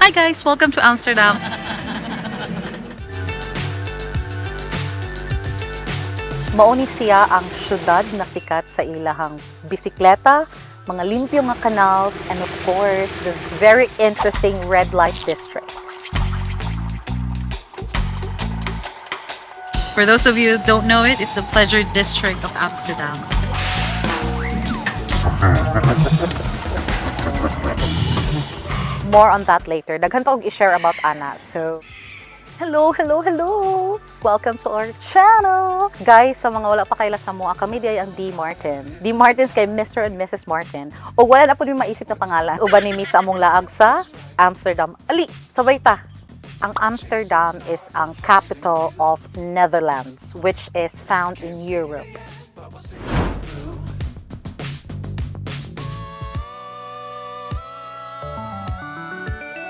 Hi guys, welcome to Amsterdam. Mauni siya ang syudad na sikat sa ilahang bisikleta, mga limpyo nga canals, and of course, the very interesting red light district. For those of you who don't know it, it's the pleasure district of Amsterdam. More on that later. Daghan pa og i-share about Ana. So, hello! Welcome to our channel! Guys, sa mga wala pa kaila sa mua, kami di ay ang D. Martin. D. Martins kay Mr. and Mrs. Martin. O wala na po din maisip na pangalan. Uban ni Miss among laag sa Amsterdam. Ali, sabay ta! Ang Amsterdam is ang capital of Netherlands, which is found in Europe.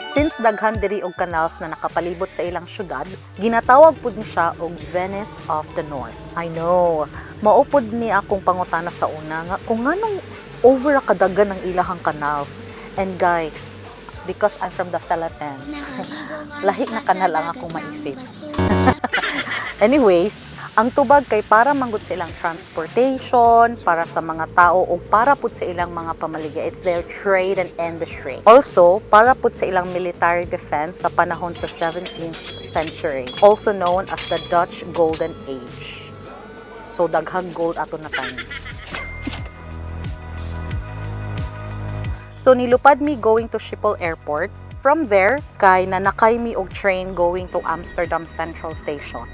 Since daghan diri og canals na nakapalibot sa ilang syudad, ginatawag pud ni siya og Venice of the North. I know, maupod ni akong pangutana sa una nga kung nganong over kadagan ang ilahang canals. And guys, because I'm from the Philippines, lahi na kanal ang akong maisip. Anyways, ang tubag kay para manggod sa ilang transportation, para sa mga tao o para pud sa ilang mga pamaligya. It's their trade and industry. Also, para pud sa ilang military defense sa panahon sa 17th century, also known as the Dutch Golden Age. So daghang gold ato na tayo. So nilupad mi going to Schiphol Airport. From there, kay nanakay mi og train going to Amsterdam Central Station.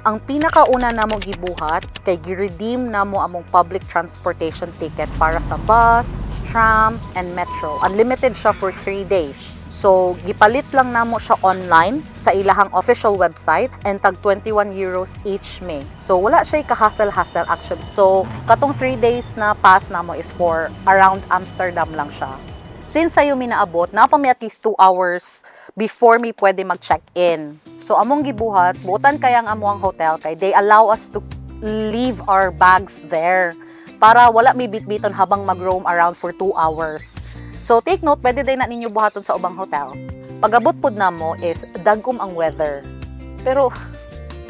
Ang pinakauna namo gibuhat kay gi-redeem namo among public transportation ticket para sa bus, tram, and metro. Unlimited siya for 3 days. So, gipalit lang namo siya online sa ilahang official website and tag 21 euros each May. So, wala siya ka-hassle-hassle actually. So, katong 3 days na pass namo is for around Amsterdam lang siya. Since sayo mi naabot, napa mi at least 2 hours before mi pwede mag-check-in. So, among gibuhat, butan kaya ang amuang hotel kay they allow us to leave our bags there para wala mi bitbiton habang mag-roam around for 2 hours. So, take note, pwede din na ninyo buhaton sa ubang hotel. Pag-abot pud namo is dagom ang weather. Pero,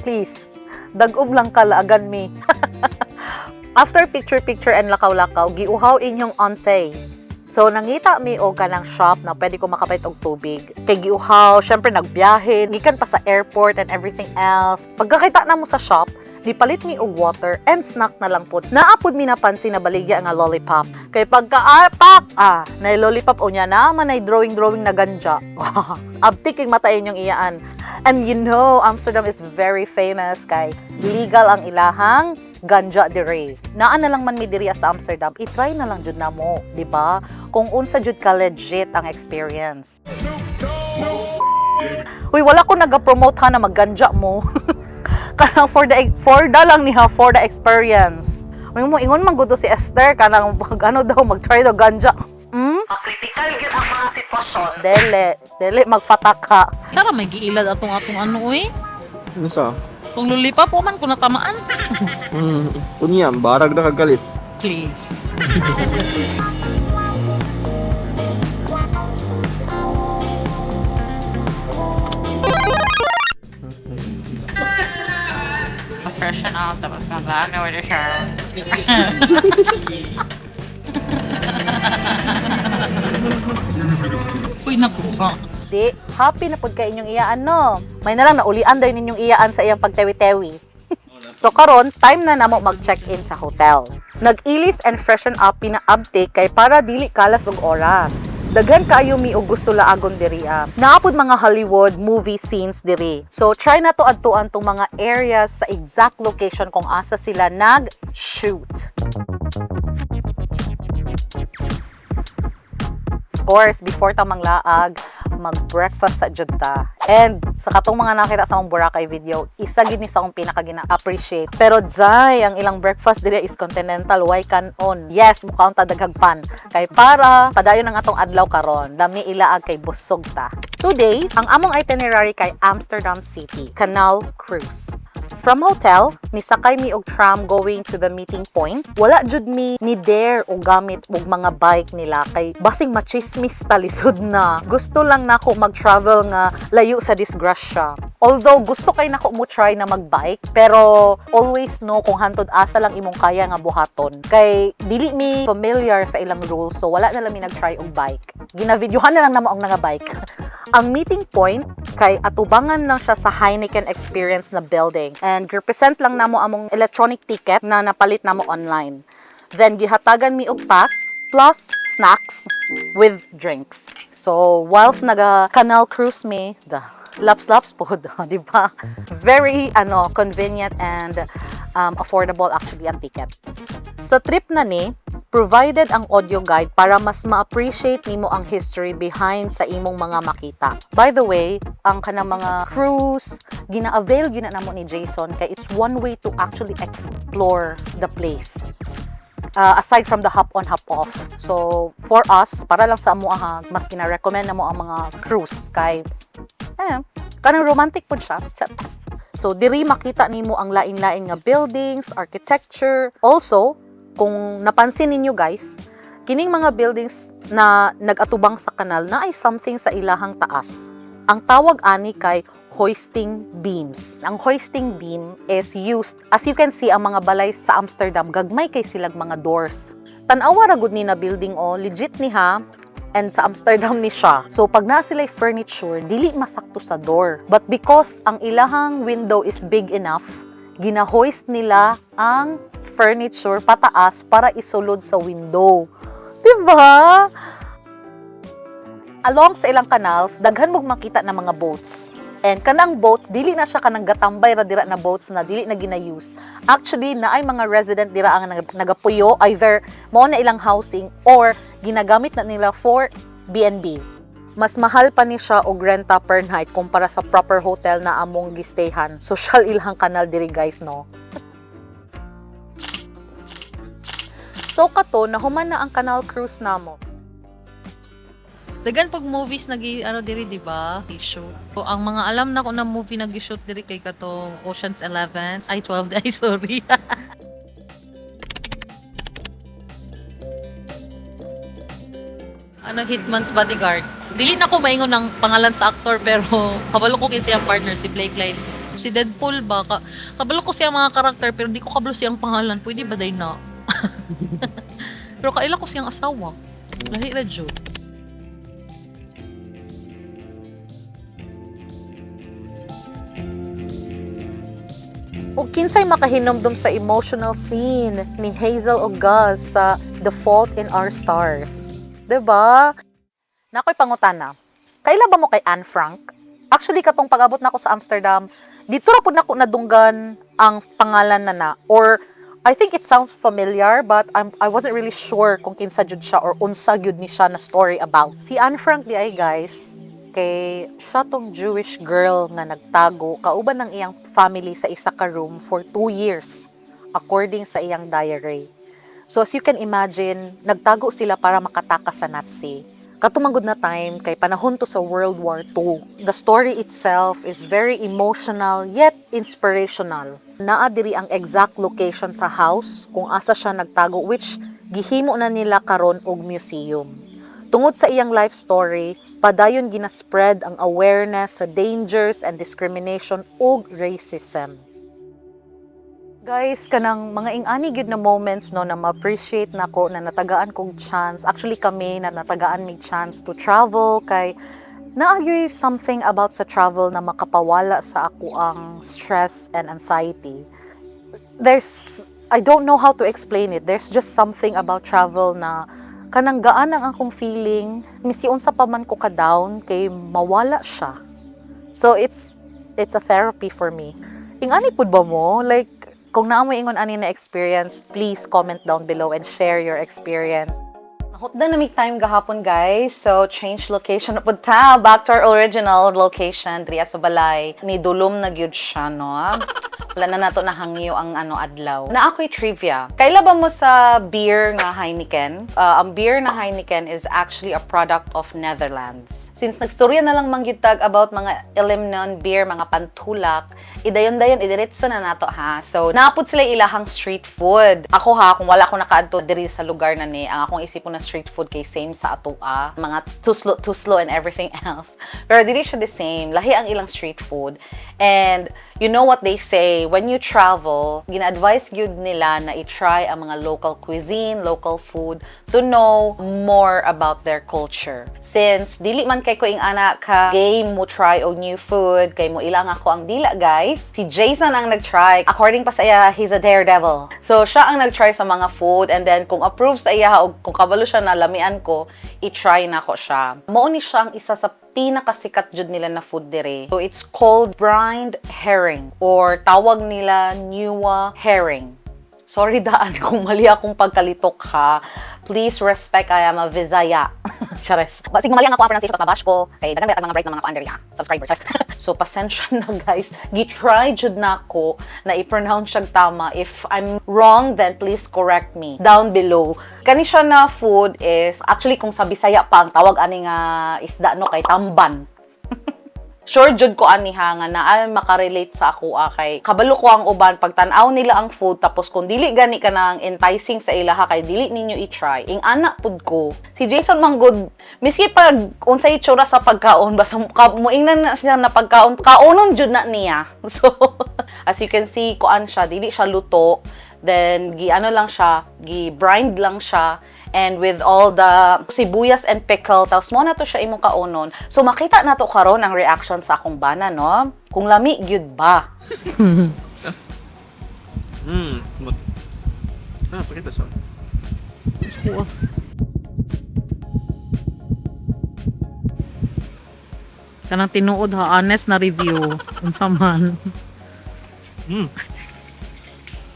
please, dagom lang kalaagan mi. After picture-picture and lakaw-lakaw, giuhaw inyong onse. So, nangita mi og kanang shop na pwede ko makapait og tubig. Kay giuhaw, syempre nagbiyahe, gikan pa sa airport and everything else. Pagkakita na mo sa shop, nipalit mi og water and snack na lang pud. Naapod mi napansin na baligya nga lollipop. Kay pagka-arpak, na lollipop o niya naman ay drawing na ganja. Abtik yung matayin yung iyaan. And you know, Amsterdam is very famous kay legal ang ilahang ganja dire. Naa na lang man mi diri sa Amsterdam, i-try na lang jud namo, di ba? Kung unsa jud ka legit ang experience. Uy, wala ko naga-promote ha na mag-ganja mo. Kanang for the lang niya for the experience. Uy mo ingon man gud si Esther kanang ano daw mag-try daw ganja. Critical gyud ang mga sitwasyon. Dele magpataka. Tara, may giilad atong ano eh. Ano sa? Kung lulipap po man kung natamaan. Unyam, barag na kagalit. Please. Freshen up, tapos mag-aag na with her. Uy, naku ba? Di, happy na pud kay inyong iyaan no. May na lang naulian daw ninyong iyaan sa iyang pagtewi-tewi. So karon, time na namo mag-check-in sa hotel. Nag-ilis and freshen up pina-uptake kay para dili kalas og oras. Daghan kaayo mi og gusto laagon diri. Naapod mga Hollywood movie scenes diri. So try na to adtuan tong mga areas sa exact location kung asa sila nag-shoot. Of course, before ta manglaag, mag-breakfast sa Judta. And sa katong mga nakita sa mong Boracay video, isa gid ni sa akong pinaka-gina-appreciate. Pero Zay, ang ilang breakfast dili is continental, why kanon? Yes, mukhang tadaghag pan. Kay para padayon ang atong adlaw karon, dami ilaag kay busog ta. Today, ang among itinerary kay Amsterdam City, Canal Cruise. from hotel, nisakay mi og tram going to the meeting point. Wala jud mi ni dare o gamit og mga bike nila kay basing machismis talisod na. Gusto lang nako mag-travel nga layo sa disgrasya. Although gusto kay nako mo try na mag-bike, pero always know kung hantod asa lang imong kaya nga buhaton. Kay dili mi familiar sa ilang rules, so wala na lang mi nag-try og bike. Ginavideohan na lang namo ang nga bike. Ang meeting point kay atubangan lang siya sa Heineken Experience na building, and represent lang namo among electronic ticket na napalit namo online. Then gihatagan mi og pass plus snacks with drinks. So whilst naga canal cruise mi, laps po, di ba? Very convenient and affordable actually ang ticket. Sa trip na ni, provided ang audio guide para mas ma-appreciate nimo ang history behind sa imong mga makita. By the way, ang kanang mga cruise, gina-avail gina namo ni Jason kay it's one way to actually explore the place. Aside from the hop on, hop off. So, for us, para lang sa amo mas gina-recommend namo ang mga cruise kay kanang romantic po siya. So, diri makita nimo ang lain-lain nga buildings, architecture. Also, kung napansin ninyo guys, kining mga buildings na nag-atubang sa kanal na ay something sa ilahang taas. Ang tawag ani kay hoisting beams. Ang hoisting beam is used, as you can see, ang mga balay sa Amsterdam, gagmay kay silag mga doors. Tanawa ra gud ni na building legit ni ha, and sa Amsterdam ni siya. So pag na sila'y furniture, dili masakto sa door. But because ang ilahang window is big enough, gina-hoist nila ang furniture pataas para isulod sa window. Diba? Along sa ilang canals, daghan mong makita na mga boats. And kanang boats, dili na siya kanang gatambay ra dira na boats na dili na gina-use. Actually, naay mga resident dira ang nagapuyo, either mo na ilang housing or ginagamit na nila for B&B. Mas mahal pa ni siya og renta per night kumpara sa proper hotel na among gistayhan. Social ilang kanal diri guys, no? So kato, nahuman na ang canal cruise namo. Dagan pag movies diri di ba? I-shoot. So, ang mga alam na ko na movie nag-shoot diri kay katong Ocean's 11, ay 12 ay sorry. Hitman's Bodyguard. Dili na ko maingon ng pangalan sa aktor pero kabalo ko kinsa siyang partner si Blake Lively. Si Deadpool ba? Kabalo ko siyang mga karakter pero di ko kabalo siyang pangalan. Pwede ba day na? Pero kaila ko siyang asawa. Lahi ra jud. O kinsay makahinomdom sa emotional scene ni Hazel o Gus sa The Fault in Our Stars. Diba? Nakoy pangutana. Kaila ba mo kay Anne Frank? Actually, katong pag-abot nako sa Amsterdam, dito ra pud nako nadunggan ang pangalan na. Or I think it sounds familiar, but I wasn't really sure kung kinsa jud siya or unsa gyud ni siya na story about. Si Anne Frank di ay guys, kay siya tong Jewish girl nga nagtago kauban ng iyang family sa isa ka room for 2 years according sa iyang diary. So as you can imagine, nagtago sila para makatakas sa Nazi. Katumangod na time kay panahon to sa World War II. The story itself is very emotional yet inspirational. Naa diri ang exact location sa house kung asa siya nagtago, which gihimo na nila karon og museum. Tungod sa iyang life story, padayon ginaspread ang awareness sa dangers and discrimination ug racism. Guys, kanang mga ingani gyud na moments no na ma-appreciate nako na natagaan kong chance. Actually kami na natagaan mig chance to travel kay naagyoy something about sa travel na makapawala sa ako ang stress and anxiety. I don't know how to explain it. There's just something about travel na kanang gaan ang akong feeling, misiun sa paman ko ka down kay mawala siya. So it's a therapy for me. Ingani pud ba mo? Like kung naa mo ingon ani na experience, please comment down below and share your experience. Hotdan na mig time gahapon guys. So change location na pud ta, back to our original location diri sa balay. Ni dulom na gyud siya no. Wala na nato nahangyo ang adlaw. Na ako'y trivia. Kaila ba mo sa beer nga Heineken? Ang beer na Heineken is actually a product of Netherlands. Since nagstorya na lang mangyutag about mga Ilimnon beer, mga pantulak, idayon-dayon, idiretso na nato ha. So, naapod sila ilahang street food. Ako ha, kung wala ko nakaadto diri sa lugar na ni, ang akong isipon na street food kay same sa atoa, mga tuslo and everything else. Pero dili siya the same. Lahi ang ilang street food. And you know what they say, when you travel, gina-advise yun nila na i-try ang mga local cuisine, local food, to know more about their culture. Since dili man kay ko ing ana ka game mo try og new food, kay mo ilang ako ang dila guys. Si Jason ang nag-try. According pa sa iya, he's a daredevil. So siya ang nag-try sa mga food, and then kung approve sa iya o kung kabalo siya na lamian ko, i-try na ko siya. Mao ni siya ang isa sa pinakasikat jud nila na food dire. So it's called brined herring or tawag nila Niwa herring. Sorry daan kung mali akong pagkalitok ha. Please respect, I am a Visaya. Chares. Basig mali ang ako pronunciation sa bash ko. Kay dagan ang mga bright na mga under ya. Subscriber. So pasensya na guys. Gi-try jud na ako na i-pronounce siya tama. If I'm wrong, then please correct me down below. Kani siya na food is actually kung sa Bisaya pa ang tawag ani nga isda no kay tamban. Sure jud ko ani ha nga naa makarelate sa ako kay kabalo ko ang uban pag tan-aw nila ang food tapos kung dili gani ka nang enticing sa ilaha kay dili ninyo i-try. Ing anak pud ko si Jason manggod miski pag unsay itsura sa pagkaon basta muingnan na siya na pagkaon kaonon jud na niya. So as you can see kuan siya dili siya luto, then gi ano lang siya, gi brined lang siya. And with all the sibuyas and pickle, tapos mo na to siya imong kaonon. So, makita na to karon ang reaction sa akong bana, no? Kung lami, gyud ba? Pakita sa. Kanang tinuod ha, honest na review. Unsa man.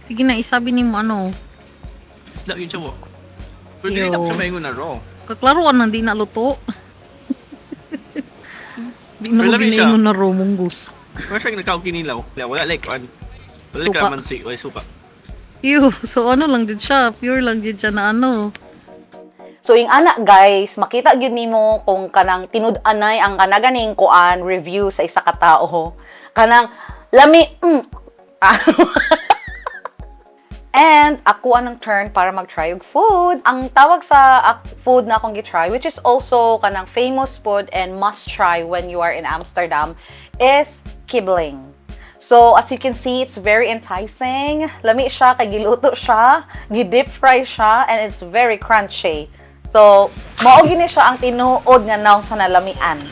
Sige na, isabi ni mo ano. Isda yun siya mo. Pero dili na ko siya maingon na raw. Kaklaruan nang di na luto. Di na Pero mo labi siya. ginaingon na raw munggus. Wala siya nagkaw kinilaw. Wala like wala Suka. ka mansi, wala suka. Ew, so ano lang din siya, pure lang din siya na ano. So, yung anak guys, makita gyud nimo kung kanang tinud-anay ang kanaganing kuan review sa isa ka tao. Kanang lami And ako anong turn para mag-try og food. Ang tawag sa food na akong gi-try, which is also kanang famous food and must try when you are in Amsterdam, is kibbeling. So, as you can see, it's very enticing. Lami siya, kay giluto siya, gi-deep fry siya, and it's very crunchy. So, mao gini siya ang tinuod nga naong sa nalamian.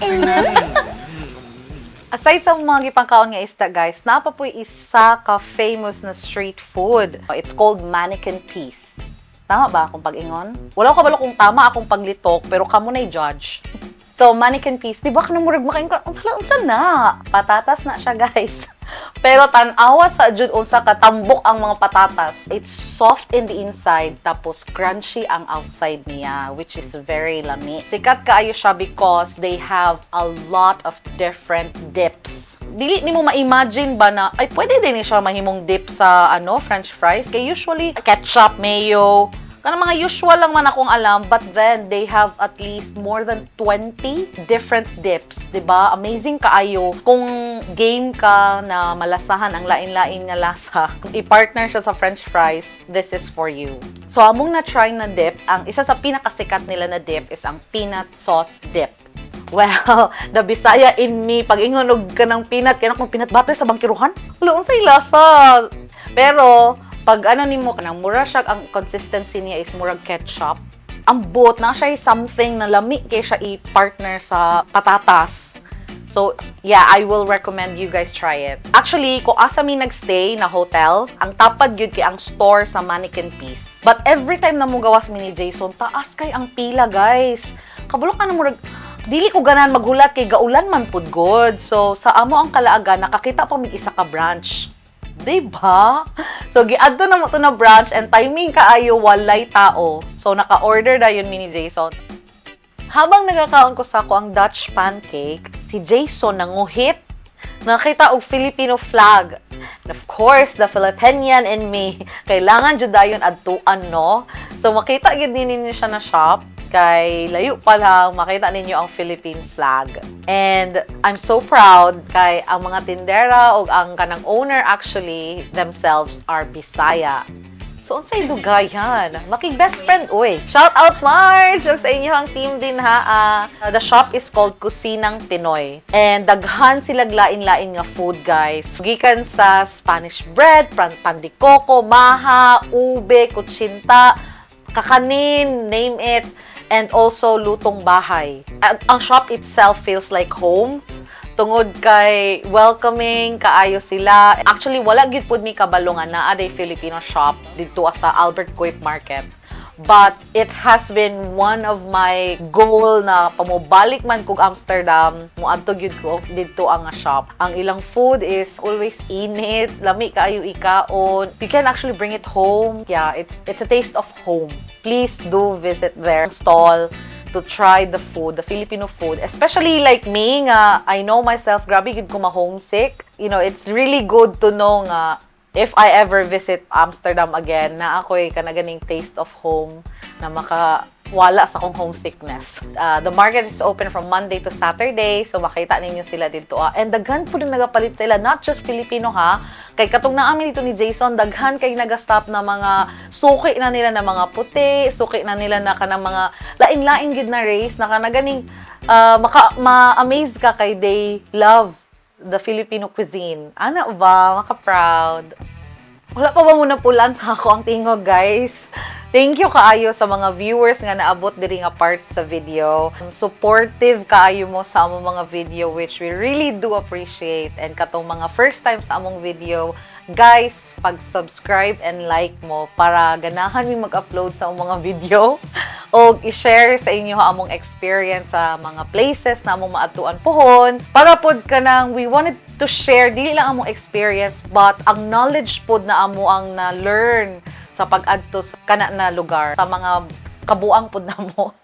Aside sa mga gipangkaon nga isda, guys, napa po'y isa ka famous na street food. It's called mannequin peas. Tama ba akong pag-ingon? Wala ko kabalo kung tama akong paglitok, pero kamo na'y judge. So, mannequin peas, di ba ka namurag makain ka? Unsa na? Patatas na siya, guys. Pero tan-awa sa jud unsa ka tambok ang mga patatas. It's soft in the inside, tapos crunchy ang outside niya, which is very lami. Sikat kaayo siya because they have a lot of different dips. Dili nimo ma-imagine ba na ay pwede din siya mahimong dip sa french fries? Kay usually ketchup, mayo, kanang mga usual lang man akong alam, but then they have at least more than 20 different dips, 'di ba? Amazing kaayo kung game ka na malasahan ang lain-lain nga lasa. I-partner siya sa french fries, this is for you. So among na-try na dip, ang isa sa pinakasikat nila na dip is ang peanut sauce dip. Well, the Bisaya in me, pag ingon og kanang peanut, kaya kung peanut butter sa bangkiruhan, luon sa ilasa. Pero pag nimo kanang mura siya, ang consistency niya is murag ketchup. Ang boat na siya something na lami kay siya i-partner sa patatas. So, yeah, I will recommend you guys try it. Actually, kung asa mi nagstay na hotel, ang tapad yun kay ang store sa mannequin peas. But every time na mo gawas mi ni Jason, taas kay ang pila, guys. Kabulok ka na murag, dili ko ganan maghulat kay gaulan man pud good. So, sa amo ang kalaagan, nakakita pa mig isa ka branch. Diba? So, giadto na mo to na branch and timing kaayo walay tao. So, naka-order na yun mini Jason. Habang nagkakaon ko sa ako ang Dutch pancake, si Jason nanguhit nakita og Filipino flag. And of course, the Filipinian in me, kailangan jud dayon adtuan, no? So makita gid ninyo siya na shop, kay layo pa lang makita ninyo ang Philippine flag. And I'm so proud kay ang mga tindera o ang kanang owner actually themselves are Bisaya. So, unsay dugayan? Making best friend, uy. Shout out, Marge! Yung sa inyo ang team din, ha? The shop is called Kusinang Pinoy. And daghan sila lain-lain nga food, guys. Gikan sa Spanish bread, pandikoko, maha, ube, kutsinta, kakanin, name it. And also, lutong bahay. Ang shop itself feels like home. Tungod kay welcoming, kaayo sila. Actually, wala gid pud mi kabalungan na aday Filipino shop dito sa Albert Kuip Market. But it has been one of my goal na pamubalik man kog Amsterdam, muadto gyud ko dito ang shop. Ang ilang food is always init, lami kaayo ikaon. You can actually bring it home. Yeah, it's a taste of home. Please do visit their stall to try the food, the Filipino food. Especially like me, nga, I know myself, grabe gid ko ma-homesick. You know, it's really good to know nga, if I ever visit Amsterdam again, na ako'y kanaganing taste of home na makawala sa akong homesickness. The market is open from Monday to Saturday, so makita ninyo sila dito. And daghan po din nagapalit sila, not just Filipino ha, kay katong naamin dito ni Jason, daghan kay nagastop na mga suki na nila na mga puti, suki na nila na kanang mga laing-laing gid na race, na kanaganing ma-amaze ka kay they love the Filipino cuisine. Ana ba? Maka-proud. Wala pa ba muna pulan sa ako ang tingog, guys? Thank you kaayo sa mga viewers nga naabot diri nga part sa video. Supportive kaayo mo sa among mga video, which we really do appreciate. And katong mga first time sa among video, guys, pag-subscribe and like mo para ganahan mi mag-upload sa among mga video o i-share sa inyo among experience sa mga places na among maatuan pohon. Para pod kanang we wanted to share dili lang among experience but ang knowledge pod na amo ang na-learn sa pag-adto sa kana na lugar sa mga kabuang pod namo.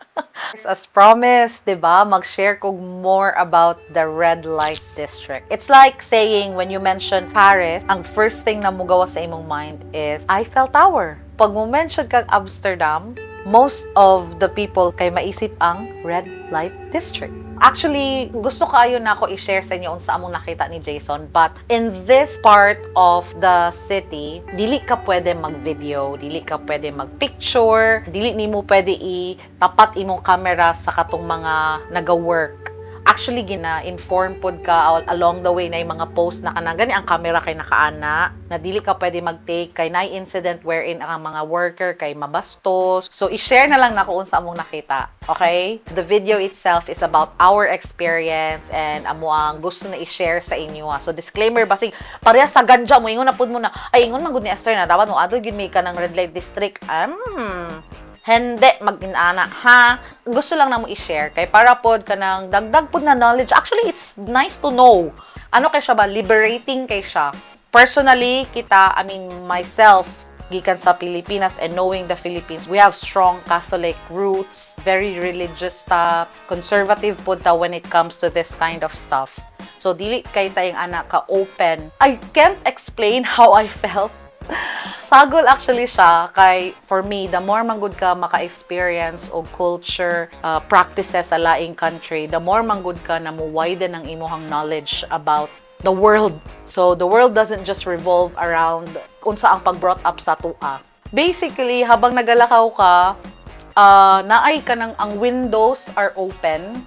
As promised, 'di ba? Mag-share ko more about the red light district. It's like saying when you mention Paris, ang first thing na mugawa sa imong mind is Eiffel Tower. Pag mo mention kag Amsterdam, most of the people kay maisip ang red light district. Actually, gusto kayo na ako i-share sa inyo unsa among nakita ni Jason, but in this part of the city, dili ka pwede mag-video, dili ka pwede mag-picture, dili nimo pwede itapat imong camera sa katong mga naga-work. Actually, gina-inform pod ka along the way na yung mga post na kanang gani ang camera kay nakaana, na dili ka pwede mag-take kay na incident wherein ang mga worker kay mabastos. So, i-share na lang na kung sa among nakita. Okay? The video itself is about our experience and amo ang gusto na i-share sa inyo. So, disclaimer, basig, pareha sa ganja mo, ingon na pod mo na, ay, ingon man gud ni Esther na, dapat mo, ato yun may ka ng red light district. Hindi mag-inana, ha? Gusto lang na mo i-share kay para pod ka ng dagdag pod na knowledge. Actually, it's nice to know. Ano kay siya ba? Liberating kay siya. Personally, myself, gikan sa Pilipinas and knowing the Philippines, we have strong Catholic roots, very religious stuff, conservative pod ta when it comes to this kind of stuff. So, dili kay tayong anak ka-open. I can't explain how I felt. Sagol actually siya kay for me the more manggod ka maka-experience og culture practices sa laing country, the more manggod ka na mo widen ang imong knowledge about the world. So the world doesn't just revolve around unsa ang pag-brought up sa tua. Basically habang nagalakaw ka naay ka nang ang windows are open.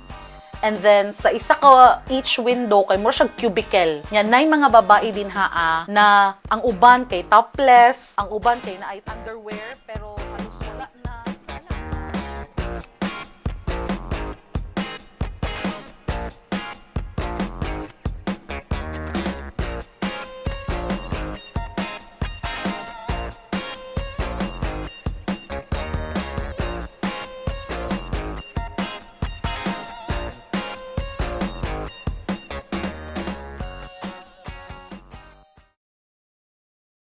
And then, sa isa ka, each window, kay mo siyang cubicle. Yan, na mga babae din na ang uban kay topless, ang uban kay na ay underwear, pero